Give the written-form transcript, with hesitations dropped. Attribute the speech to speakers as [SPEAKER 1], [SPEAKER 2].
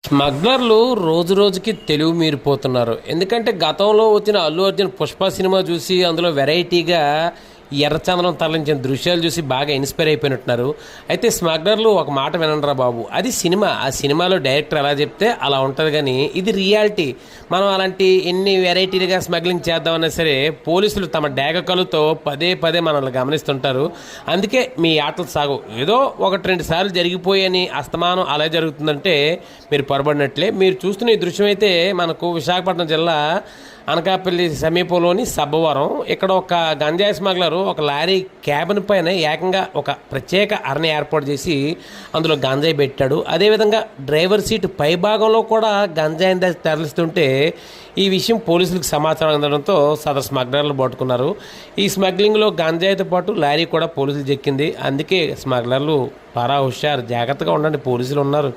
[SPEAKER 1] స్మగ్లర్లు రోజు రోజుకి తెలివి మీరిపోతున్నారు. ఎందుకంటే గతంలో వచ్చిన అల్లు అర్జున్ పుష్ప సినిమా చూసి అందులో వెరైటీగా ఎర్రచందనం తరలించిన దృశ్యాలు చూసి బాగా ఇన్స్పైర్ అయిపోయినట్టున్నారు. అయితే స్మగ్లర్లు ఒక మాట వినండిరా బాబు, అది సినిమా. ఆ సినిమాలో డైరెక్టర్ ఎలా చెప్తే అలా ఉంటుంది, కానీ ఇది రియాలిటీ. మనం అలాంటి ఎన్ని వెరైటీలుగా స్మగ్లింగ్ చేద్దామన్నా సరే పోలీసులు తమ డేగ కలుతో పదే పదే మనల్ని గమనిస్తుంటారు. అందుకే మీ ఆటలు సాగు. ఏదో ఒకటి రెండు సార్లు జరిగిపోయని అస్తమానం అలా జరుగుతుందంటే మీరు పొరబడినట్లే. మీరు చూస్తున్న ఈ దృశ్యం అయితే మనకు విశాఖపట్నం జిల్లా అనకాపల్లి సమీపంలోని సబ్బవరం. ఇక్కడ ఒక గంజాయి స్మగ్లరు ఒక లారీ క్యాబిన్ పైన ఏకంగా ఒక ప్రత్యేక అరణి ఏర్పాటు చేసి అందులో గంజాయి పెట్టాడు. అదేవిధంగా డ్రైవర్ సీటు పై భాగంలో కూడా గంజాయిని తరలిస్తుంటే ఈ విషయం పోలీసులకు సమాచారం అందడంతో సదరు స్మగ్లర్లు పట్టుకున్నారు. ఈ స్మగ్లింగ్లో గంజాయితో పాటు లారీ కూడా పోలీసులు చెక్కింది. అందుకే స్మగ్లర్లు పారా హుషారు, జాగ్రత్తగా ఉండండి, పోలీసులు ఉన్నారు.